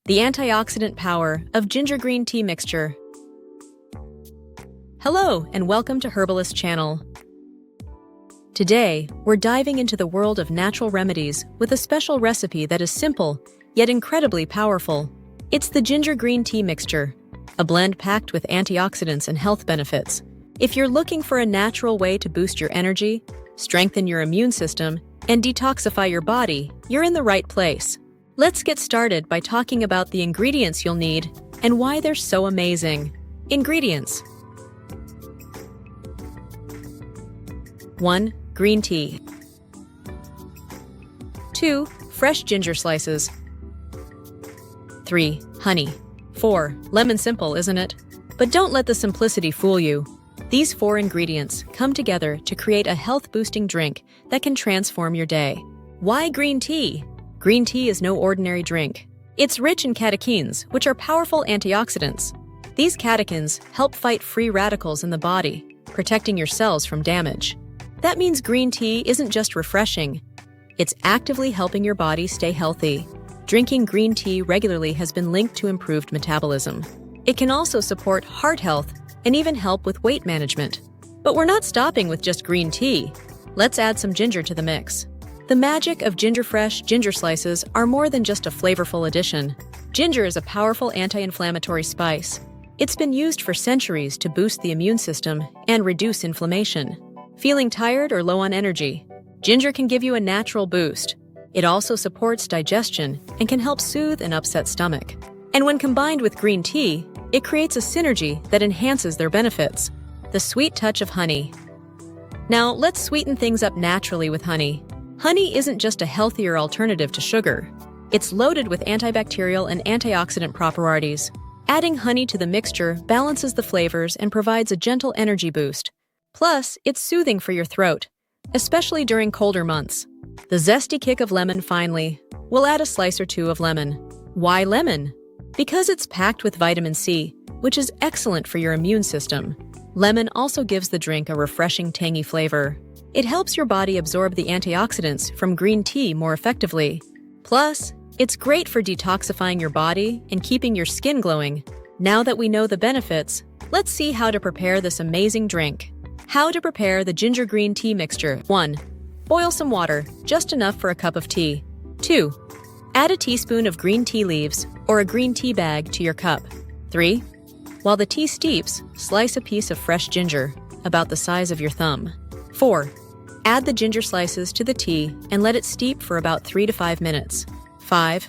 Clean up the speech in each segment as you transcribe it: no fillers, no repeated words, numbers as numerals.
the antioxidant power of ginger green tea mixture. Hello, and welcome to Herbalist Channel. Today, we're diving into the world of natural remedies with a special recipe that is simple, yet incredibly powerful. It's the ginger green tea mixture, a blend packed with antioxidants and health benefits. If you're looking for a natural way to boost your energy, strengthen your immune system, and detoxify your body, you're in the right place. Let's get started by talking about the ingredients you'll need and why they're so amazing. Ingredients. 1. Green tea. 2. Fresh ginger slices. 3. Honey. 4. Lemon. Simple, isn't it? But don't let the simplicity fool you. These 4 ingredients come together to create a health-boosting drink that can transform your day. Why green tea? Green tea is no ordinary drink. It's rich in catechins, which are powerful antioxidants. These catechins help fight free radicals in the body, protecting your cells from damage. That means green tea isn't just refreshing. It's actively helping your body stay healthy. Drinking green tea regularly has been linked to improved metabolism. It can also support heart health and even help with weight management. But we're not stopping with just green tea. Let's add some ginger to the mix. The magic of fresh ginger slices are more than just a flavorful addition. Ginger is a powerful anti-inflammatory spice. It's been used for centuries to boost the immune system and reduce inflammation. Feeling tired or low on energy? Ginger can give you a natural boost. It also supports digestion and can help soothe an upset stomach. And when combined with green tea, it creates a synergy that enhances their benefits. The sweet touch of honey. Now, let's sweeten things up naturally with honey. Honey isn't just a healthier alternative to sugar. It's loaded with antibacterial and antioxidant properties. Adding honey to the mixture balances the flavors and provides a gentle energy boost. Plus, it's soothing for your throat, especially during colder months. The zesty kick of lemon. Finally, we'll add a slice or 2 of lemon. Why lemon? Because it's packed with vitamin C, which is excellent for your immune system. Lemon also gives the drink a refreshing, tangy flavor. It helps your body absorb the antioxidants from green tea more effectively. Plus, it's great for detoxifying your body and keeping your skin glowing. Now that we know the benefits, let's see how to prepare this amazing drink. How to prepare the ginger green tea mixture. 1. Boil some water, just enough for a cup of tea. 2. Add a teaspoon of green tea leaves or a green tea bag to your cup. 3. While the tea steeps, slice a piece of fresh ginger, about the size of your thumb. 4. Add the ginger slices to the tea and let it steep for about 3 to 5 minutes. 5.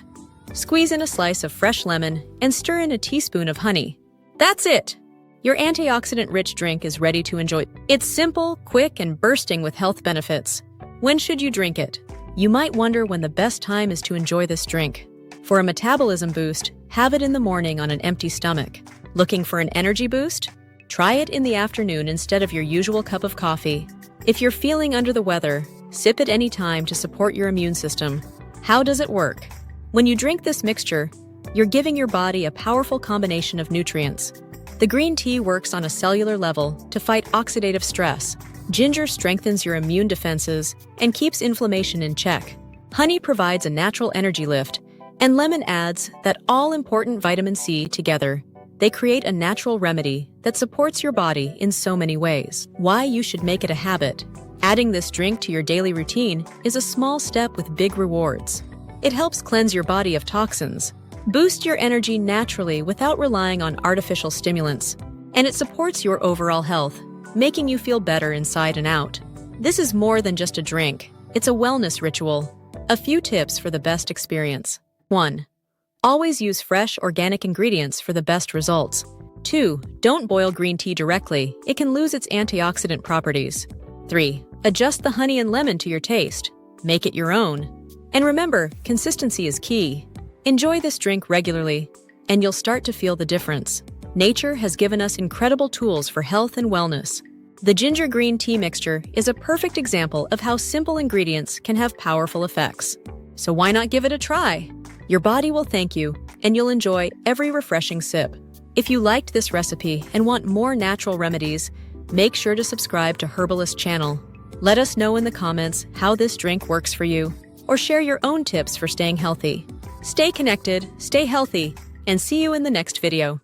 Squeeze in a slice of fresh lemon and stir in a teaspoon of honey. That's it! Your antioxidant-rich drink is ready to enjoy. It's simple, quick, and bursting with health benefits. When should you drink it? You might wonder when the best time is to enjoy this drink. For a metabolism boost, have it in the morning on an empty stomach. Looking for an energy boost? Try it in the afternoon instead of your usual cup of coffee. If you're feeling under the weather, sip it any time to support your immune system. How does it work? When you drink this mixture, you're giving your body a powerful combination of nutrients. The green tea works on a cellular level to fight oxidative stress. Ginger strengthens your immune defenses and keeps inflammation in check. Honey provides a natural energy lift, and lemon adds that all-important vitamin C together. They create a natural remedy that supports your body in so many ways. Why you should make it a habit. Adding this drink to your daily routine is a small step with big rewards. It helps cleanse your body of toxins, boost your energy naturally without relying on artificial stimulants, and it supports your overall health, making you feel better inside and out. This is more than just a drink. It's a wellness ritual. A few tips for the best experience. 1. Always use fresh, organic ingredients for the best results. 2. Don't boil green tea directly. It can lose its antioxidant properties. 3. Adjust the honey and lemon to your taste. Make it your own. And remember, consistency is key. Enjoy this drink regularly, and you'll start to feel the difference. Nature has given us incredible tools for health and wellness. The ginger green tea mixture is a perfect example of how simple ingredients can have powerful effects. So why not give it a try? Your body will thank you, and you'll enjoy every refreshing sip. If you liked this recipe and want more natural remedies, make sure to subscribe to Herbalist Channel. Let us know in the comments how this drink works for you, or share your own tips for staying healthy. Stay connected, stay healthy, and see you in the next video.